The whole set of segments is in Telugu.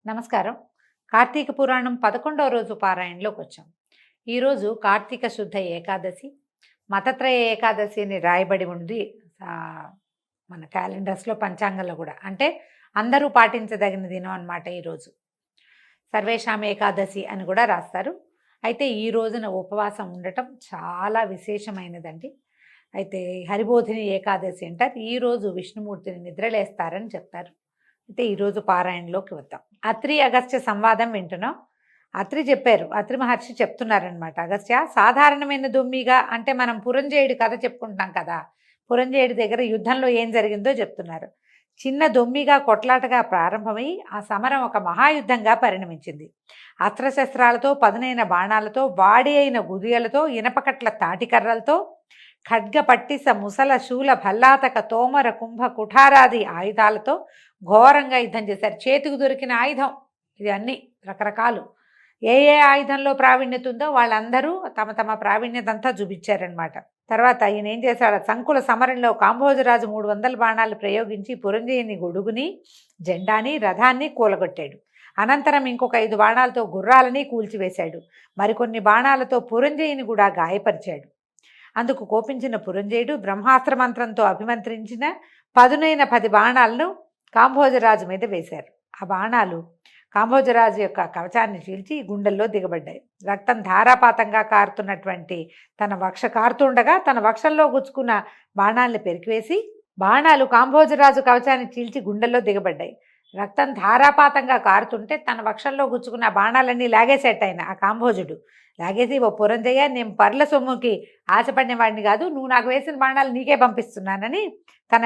నమస్కారం. కార్తీక పురాణం 11వ రోజు పారాయణలోకి వచ్చాం. ఈరోజు కార్తీక శుద్ధ ఏకాదశి, మతత్రయ ఏకాదశి అని రాయబడి ఉంది మన క్యాలెండర్స్లో, పంచాంగంలో కూడా. అంటే అందరూ పాటించదగిన దినం అన్నమాట ఈరోజు. సర్వేషాం ఏకాదశి అని కూడా రాస్తారు. అయితే ఈ రోజున ఉపవాసం ఉండటం చాలా విశేషమైనదండి. అయితే హరిబోధిని ఏకాదశి అంటారు. ఈరోజు విష్ణుమూర్తిని నిద్రలేస్తారని చెప్తారు. అయితే ఈరోజు పారాయణలోకి వద్దాం. అత్రి అగస్త్య సంవాదం వింటున్నాం. అత్రి చెప్పారు, అత్రి మహర్షి చెప్తున్నారనమాట. అగస్త్య, సాధారణమైన దొమ్మిగా అంటే మనం పురంజేయుడి కథ చెప్పుకుంటాం కదా, పురంజేయుడి దగ్గర యుద్ధంలో ఏం జరిగిందో చెప్తున్నారు. చిన్న దొమ్మిగా కొట్లాటగా ప్రారంభమై ఆ సమరం ఒక మహాయుద్ధంగా పరిణమించింది. అస్త్రశస్త్రాలతో, పదునైన బాణాలతో, వాడి అయిన గుదియలతో, ఇనపకట్ల తాటికర్రలతో, ఖడ్గ పట్టిస ముసల శూల భల్లాతక తోమర కుంభ కుఠారాది ఆయుధాలతో ఘోరంగా యుద్ధం చేశారు. చేతికి దొరికిన ఆయుధం ఇది, అన్ని రకరకాలు. ఏ ఏ ఆయుధంలో ప్రావీణ్యత ఉందో వాళ్ళందరూ తమ తమ ప్రావీణ్యత అంతా చూపించారనమాట. తర్వాత ఈయన ఏం చేశాడు, సంకుల సమరంలో కాంభోజరాజు 300 బాణాలు ప్రయోగించి పురంజయుని గొడుగుని, జెండాని, రథాన్ని కూలగొట్టాడు. అనంతరం ఇంకొక 5 బాణాలతో గుర్రాలని కూల్చివేశాడు. మరికొన్ని బాణాలతో పురంజయుని కూడా గాయపరిచాడు. అందుకు కోపించిన పురంజయుడు బ్రహ్మాస్త్ర మంత్రంతో అభిమంత్రించిన పదునైన 10 బాణాలను కాంభోజరాజు మీద వేశారు. ఆ బాణాలు కాంభోజరాజు యొక్క కవచాన్ని చీల్చి గుండెల్లో దిగబడ్డాయి. రక్తం ధారాపాతంగా కారుతున్నటువంటి తన వక్ష కారుతుండగా తన వక్షంలో గుచ్చుకున్న బాణాలను పెరికివేసి, బాణాలు కాంభోజరాజు కవచాన్ని చీల్చి గుండెల్లో దిగబడ్డాయి. రక్తం ధారాపాతంగా కారుతుంటే తన వక్షంలో గుచ్చుకున్న బాణాలన్నీ లాగేసేట ఆయన, ఆ కాంభోజుడు లాగేసి, ఓ పురంజయ్య, నేను పర్ల సొమ్ముకి ఆశపడిన వాడిని కాదు, నువ్వు నాకు వేసిన బాణాలు నీకే పంపిస్తున్నానని తన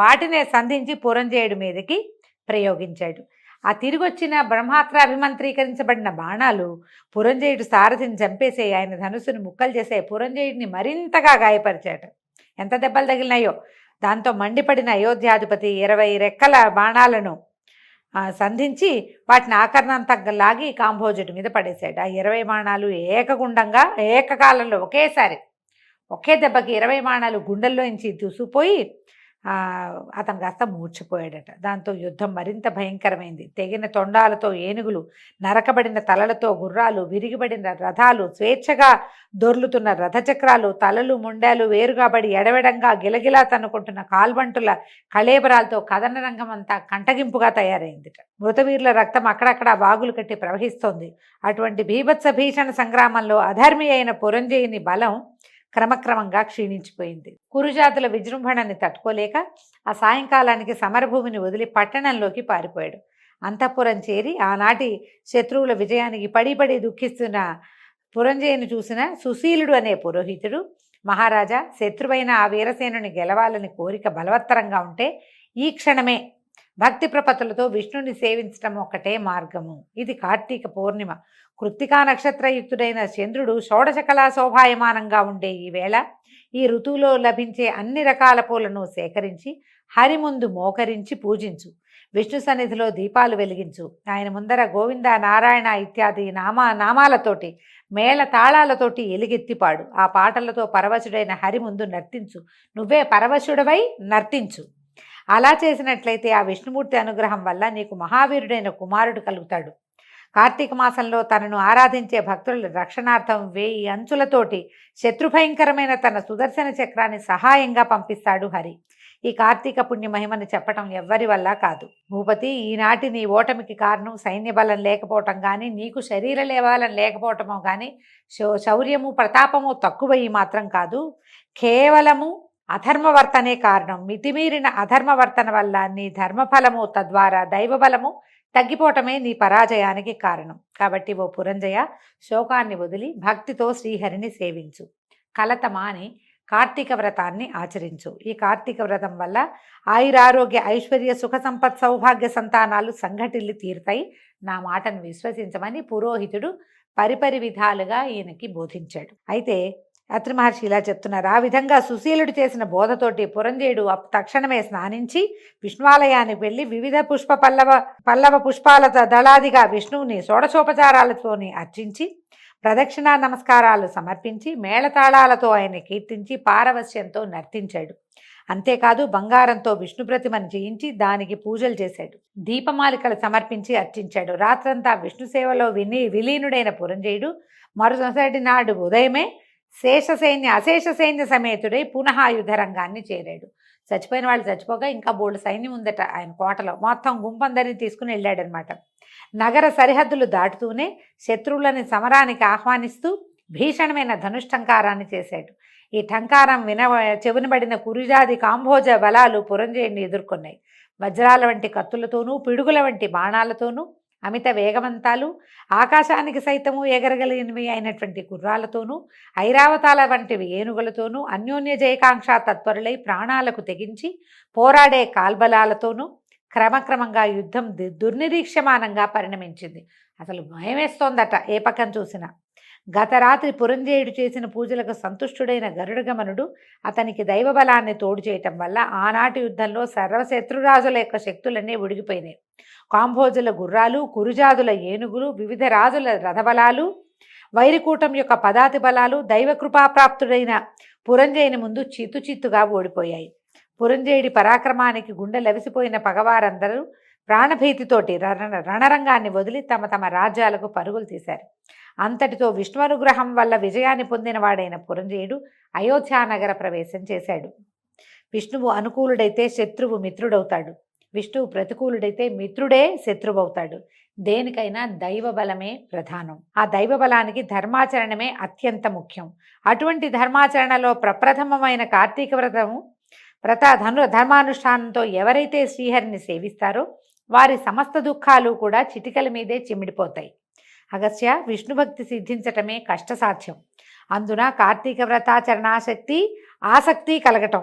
వాటినే సంధించి పురంజయుడి మీదకి ప్రయోగించాడు. ఆ తిరిగొచ్చిన బ్రహ్మాస్త్ర అభిమంత్రీకరించబడిన బాణాలు పురంజయుడు సారథిని చంపేసే, ఆయన ధనుసుని ముక్కలు చేసే, పురంజయుడిని మరింతగా గాయపరిచాడు. ఎంత దెబ్బలు తగిలినాయో. దాంతో మండిపడిన అయోధ్యాధిపతి 20 రెక్కల బాణాలను సంధించి వాటిని ఆకరణంతా లాగి కాంభోజుడి మీద పడేశాడు. ఆ 20 బాణాలు ఏకగుండంగా ఏకకాలంలో ఒకే దెబ్బకి 20 బాణాలు గుండెల్లోంచి దూసుకుపోయి అతను కాస్త మూర్చిపోయాడట. దాంతో యుద్ధం మరింత భయంకరమైంది. తెగిన తొండాలతో ఏనుగులు, నరకబడిన తలలతో గుర్రాలు, విరిగిబడిన రథాలు, స్వేచ్ఛగా దొర్లుతున్న రథచక్రాలు, తలలు మొండాలు వేరుగాబడి ఎడవెడంగా గిలగిలా తన్నుకుంటున్న కాల్బంటుల కళేబరాలతో కథన రంగం అంతా కంటగింపుగా తయారైందిట. మృతవీరుల రక్తం అక్కడక్కడ బాగులు కట్టి ప్రవహిస్తోంది. అటువంటి భీభత్స భీషణ సంగ్రామంలో అధర్మి అయిన పురంజయుని బలం క్రమక్రమంగా క్షీణించిపోయింది. కురుజాతుల విజృంభణని తట్టుకోలేక ఆ సాయంకాలానికి సమరభూమిని వదిలి పట్టణంలోకి పారిపోయాడు. అంతఃపురం చేరి ఆనాటి శత్రువుల విజయానికి పడి దుఃఖిస్తున్న పురంజయుని చూసిన సుశీలుడు అనే పురోహితుడు, మహారాజా, శత్రువైన ఆ వీరసేనుని గెలవాలని కోరిక బలవత్తరంగా ఉంటే ఈ క్షణమే భక్తి ప్రపత్తులతో విష్ణుని సేవించటం ఒక్కటే మార్గము. ఇది కార్తీక పూర్ణిమ. కృత్తికా నక్షత్రయుక్తుడైన చంద్రుడు షోడశకళా శోభాయమానంగా ఉండే ఈ వేళ ఈ ఋతువులో లభించే అన్ని రకాల పూలను సేకరించి హరి ముందు మోకరించి పూజించు. విష్ణు సన్నిధిలో దీపాలు వెలిగించు. ఆయన ముందర గోవింద, నారాయణ ఇత్యాది నామాలతోటి, మేళ తాళాలతోటి ఎలుగెత్తిపాడు. ఆ పాటలతో పరవశుడైన హరి ముందు నర్తించు. నువ్వే పరవశుడవై నర్తించు. అలా చేసినట్లయితే ఆ విష్ణుమూర్తి అనుగ్రహం వల్ల నీకు మహావీరుడైన కుమారుడు కలుగుతాడు. కార్తీక మాసంలో తనను ఆరాధించే భక్తుల రక్షణార్థం 1000 అంచులతోటి శత్రుభయంకరమైన తన సుదర్శన చక్రాన్ని సహాయంగా పంపిస్తాడు హరి. ఈ కార్తీక పుణ్య మహిమని చెప్పటం ఎవ్వరి వల్ల కాదు. భూపతి, ఈనాటి నీ ఓటమికి కారణం సైన్య బలం లేకపోవటం కానీ, నీకు శరీర లేవాలని లేకపోవటమో కానీ, శౌర్యము ప్రతాపము తక్కువయ్యి మాత్రం కాదు, కేవలము అధర్మవర్తనే కారణం. మితిమీరిన అధర్మవర్తన వల్ల నీ ధర్మఫలము, తద్వారా దైవబలము తగ్గిపోవటమే నీ పరాజయానికి కారణం. కాబట్టి ఓ పురంజయ, శోకాన్ని వదిలి భక్తితో శ్రీహరిని సేవించు. కలత మాని కార్తీక వ్రతాన్ని ఆచరించు. ఈ కార్తీక వ్రతం వల్ల ఆయురారోగ్య, ఐశ్వర్య, సుఖ సంపత్, సౌభాగ్య సంతానాలు సంఘటిల్లి తీరుతాయి. నా మాటను విశ్వసించమని పురోహితుడు పరిపరి విధాలుగా ఈయనకి బోధించాడు. అయితే అత్రి మహర్షి ఇలా చెప్తున్నారు. ఆ విధంగా సుశీలుడు చేసిన బోధతోటి పురంజయుడు తక్షణమే స్నానించి విష్ణువాలయానికి వెళ్ళి వివిధ పల్లవ పుష్పాల దళాదిగా విష్ణువుని షోడశోపచారాలతోని అర్చించి ప్రదక్షిణా నమస్కారాలు సమర్పించి మేళతాళాలతో ఆయన కీర్తించి పారవస్యంతో నర్తించాడు. అంతేకాదు బంగారంతో విష్ణు ప్రతిమను చేయించి దానికి పూజలు చేశాడు. దీపమాలికలు సమర్పించి అర్చించాడు. రాత్రంతా విష్ణు సేవలో విలీనుడైన పురంజయుడు మరుసటి నాడు ఉదయమే అశేష సైన్య సమేతుడై పునః యుద్ధ రంగాన్ని చేరాడు. చచ్చిపోయిన వాళ్ళు చచ్చిపోగా ఇంకా బోల్డ్ సైన్యం ఉందట ఆయన కోటలో. మొత్తం గుంపందరిని తీసుకుని వెళ్ళాడనమాట. నగర సరిహద్దులు దాటుతూనే శత్రువులని సమరానికి ఆహ్వానిస్తూ భీషణమైన ధనుష్టంకారాన్ని చేశాడు. ఈ టంకారం చెవినబడిన కురుజాది కాంభోజ బలాలు పురంజయుడిని ఎదుర్కొన్నాయి. వజ్రాల వంటి కత్తులతోనూ పిడుగుల వంటి బాణాలతోనూ అమిత వేగవంతాలు ఆకాశానికి సైతము ఎగరగలిగినవి అయినటువంటి గుర్రాలతోనూ ఐరావతాల వంటివి ఏనుగులతోనూ అన్యోన్య జయకాంక్ష తత్పరులై ప్రాణాలకు తెగించి పోరాడే కాల్బలాలతోనూ క్రమక్రమంగా యుద్ధం దుర్నిరీక్షమానంగా పరిణమించింది. అసలు భయమేస్తోందట ఏ పక్కన చూసినా. గత రాత్రి పురంజయుడు చేసిన పూజలకు సంతుష్టుడైన గరుడగమనుడు అతనికి దైవబలాన్ని తోడు చేయటం వల్ల ఆనాటి యుద్ధంలో సర్వశత్రురాజుల యొక్క శక్తులన్నీ ఉడిగిపోయినాయి. కాంభోజుల గుర్రాలు, కురుజాదుల ఏనుగులు, వివిధ రాజుల రథబలాలు, వైరికూటం యొక్క పదాతి బలాలు దైవకృపాప్రాప్తుడైన పురంజయుని ముందు చిత్తుచిత్తుగా ఓడిపోయాయి. పురంజయుడి పరాక్రమానికి గుండె లవిసిపోయిన పగవారందరూ ప్రాణభీతితోటి రణరంగాన్ని వదిలి తమ తమ రాజ్యాలకు పరుగులు తీశారు. అంతటితో విష్ణువనుగ్రహం వల్ల విజయాన్ని పొందినవాడైన పురంజయుడు అయోధ్యానగర ప్రవేశం చేశాడు. విష్ణువు అనుకూలుడైతే శత్రువు మిత్రుడవుతాడు. విష్ణువు ప్రతికూలుడైతే మిత్రుడే శత్రువవుతాడు. దేనికైనా దైవ బలమే ప్రధానం. ఆ దైవ బలానికి ధర్మాచరణమే అత్యంత ముఖ్యం. అటువంటి ధర్మాచరణలో ప్రప్రథమమైన కార్తీక ధర్మానుష్ఠానంతో ఎవరైతే శ్రీహరిని సేవిస్తారో వారి సమస్త దుఃఖాలు కూడా చిటికల మీదే చిమిడిపోతాయి. అగస్త్య, విష్ణుభక్తి సిద్ధించటమే కష్టసాధ్యం. అందున కార్తీక ఆసక్తి కలగటం.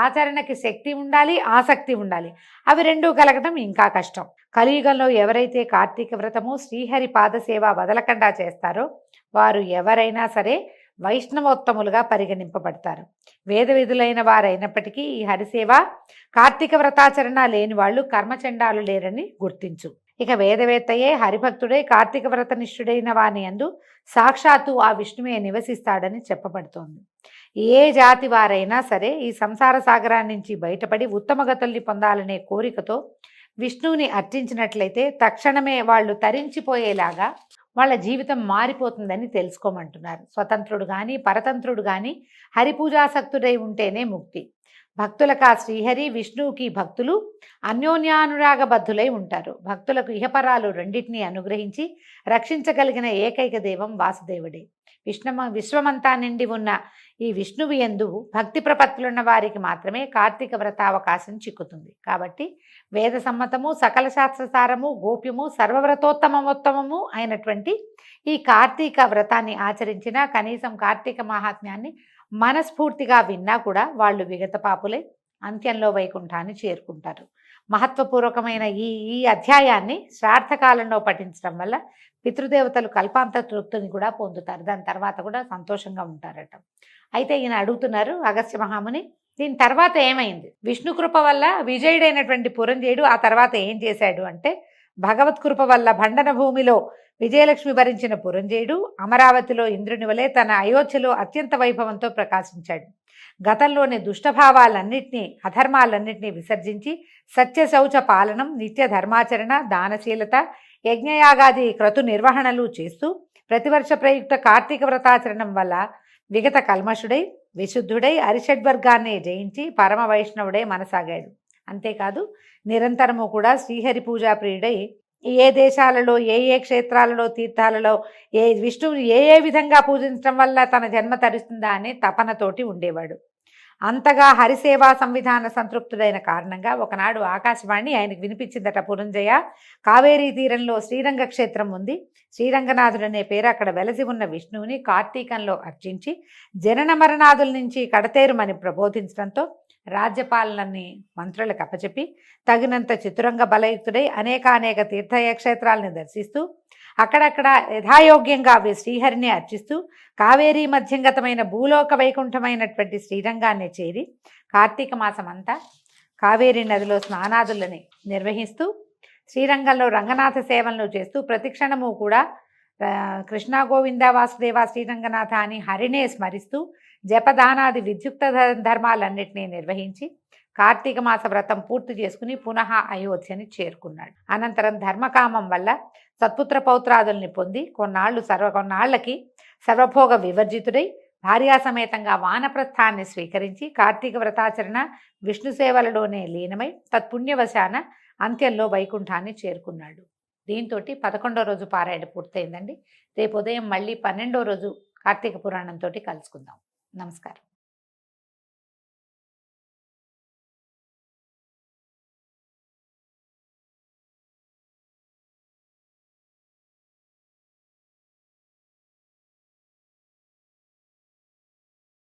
ఆచరణకి శక్తి ఉండాలి, ఆసక్తి ఉండాలి. అవి రెండూ కలగటం ఇంకా కష్టం. కలియుగంలో ఎవరైతే కార్తీక వ్రతము శ్రీహరి పాదసేవ వదలకుండా చేస్తారో వారు ఎవరైనా సరే వైష్ణవోత్తములుగా పరిగణింపబడతారు. వేద విధులైన వారైనప్పటికీ ఈ హరిసేవ కార్తీక వ్రతాచరణ లేని వాళ్ళు కర్మచండాలు లేరని గుర్తించు. ఇక వేదవేత్తయే హరిభక్తుడై కార్తీక వ్రతనిష్ఠుడైన వాని యందు సాక్షాత్తు ఆ విష్ణువే నివసిస్తాడని చెప్పబడుతోంది. ఏ జాతి వారైనా సరే ఈ సంసార సాగరాన్ని నుంచి బయటపడి ఉత్తమగతుల్ని పొందాలనే కోరికతో విష్ణువుని అర్చించినట్లయితే తక్షణమే వాళ్ళు తరించిపోయేలాగా వాళ్ళ జీవితం మారిపోతుందని తెలుసుకోమంటున్నారు. స్వతంత్రుడు కానీ పరతంత్రుడు కానీ హరిపూజాసక్తుడై ఉంటేనే ముక్తి. భక్తులకు ఆ శ్రీహరి విష్ణువుకి భక్తులు అన్యోన్యానురాగబద్ధులై ఉంటారు. భక్తులకు ఇహపరాలు రెండింటినీ అనుగ్రహించి రక్షించగలిగిన ఏకైక దైవం వాసుదేవుడే. విశ్వమంతా నిండి ఉన్న ఈ విష్ణువు యందు భక్తి ప్రపత్తులున్న వారికి మాత్రమే కార్తీక వ్రతావకాశం చిక్కుతుంది. కాబట్టి వేద సమ్మతము, సకల శాస్త్రసారము, గోప్యము, సర్వవ్రతోత్తమోత్తమము అయినటువంటి ఈ కార్తీక వ్రతాన్ని ఆచరించినా కనీసం కార్తీక మహాత్మ్యాన్ని మనస్ఫూర్తిగా విన్నా కూడా వాళ్ళు విగత పాపులై అంత్యంలో వైకుంఠాన్ని చేరుకుంటారు. మహత్వపూర్వకమైన ఈ అధ్యాయాన్ని శ్రార్థకాలంలో పఠించడం వల్ల పితృదేవతలు కల్పాంత తృప్తిని కూడా పొందుతారు. దాని తర్వాత కూడా సంతోషంగా ఉంటారట. అయితే ఈయన అడుగుతున్నారు అగస్త్య మహాముని, దీని తర్వాత ఏమైంది? విష్ణు కృప వల్ల విజయుడైనటువంటి పురంజయుడు ఆ తర్వాత ఏం చేశాడు అంటే, భగవత్కృప వల్ల భండన భూమిలో విజయలక్ష్మి భరించిన పురంజయుడు అమరావతిలో ఇంద్రుని వలె తన అయోధ్యలో అత్యంత వైభవంతో ప్రకాశించాడు. గతంలోని దుష్టభావాలన్నింటినీ, అధర్మాలన్నింటినీ విసర్జించి సత్య శౌచ పాలనం, నిత్య ధర్మాచరణ, దానశీలత, యజ్ఞయాగాది క్రతు నిర్వహణలు చేస్తూ ప్రతివర్ష ప్రయుక్త కార్తీక వ్రతాచరణం వల్ల విగత కల్మషుడై విశుద్ధుడై అరిషడ్వర్గాన్ని జయించి పరమ వైష్ణవుడై మనసాగాడు. అంతేకాదు నిరంతరము కూడా శ్రీహరి పూజా ప్రియుడై ఏ దేశాలలో ఏ క్షేత్రాలలో తీర్థాలలో విష్ణువుని ఏ విధంగా పూజించడం వల్ల తన జన్మ తరుస్తుందా అనే తపనతోటి ఉండేవాడు. అంతగా హరిసేవా సంవిధాన సంతృప్తుడైన కారణంగా ఒకనాడు ఆకాశవాణి ఆయనకు వినిపించిందట, పురంజయ, కావేరీ తీరంలో శ్రీరంగ క్షేత్రం ఉంది. శ్రీరంగనాథుడనే పేరు అక్కడ వెలసి ఉన్న విష్ణువుని కార్తీకంలో అర్చించి జనన మరణాదుల నుంచి కడతేరుమని ప్రబోధించడంతో రాజ్యపాలనని మంత్రులకు అప్పచెప్పి తగినంత చతురంగ బలయుక్తుడై అనేక తీర్థక్షేత్రాలను దర్శిస్తూ అక్కడక్కడ యథాయోగ్యంగా శ్రీహరిని అర్చిస్తూ కావేరీ మధ్యంగతమైన భూలోక వైకుంఠమైనటువంటి శ్రీరంగాన్ని చేరి కార్తీక మాసం అంతా కావేరీ నదిలో స్నానాదులని నిర్వహిస్తూ శ్రీరంగంలో రంగనాథ సేవలను చేస్తూ ప్రతిక్షణము కూడా కృష్ణ గోవింద వాసుదేవ శ్రీరంగనాథ అని హరినే స్మరిస్తూ జపదానాది విద్యుక్త ధర్మాలన్నింటినీ నిర్వహించి కార్తీక మాస వ్రతం పూర్తి చేసుకుని పునః అయోధ్యని చేరుకున్నాడు. అనంతరం ధర్మకామం వల్ల సత్పుత్ర పౌత్రాదుల్ని పొంది కొన్నాళ్ళకి సర్వభోగ వివర్జితుడై భార్యాసమేతంగా వానప్రస్థాన్ని స్వీకరించి కార్తీక వ్రతాచరణ విష్ణు సేవలలోనే లీనమై తత్పుణ్యవశాన అంత్యంలో వైకుంఠాన్ని చేరుకున్నాడు. దీంతో 11వ రోజు పారాయణ పూర్తయిందండి. రేపు ఉదయం మళ్ళీ 12వ రోజు కార్తీక పురాణంతో కలుసుకుందాం. నమస్కారం.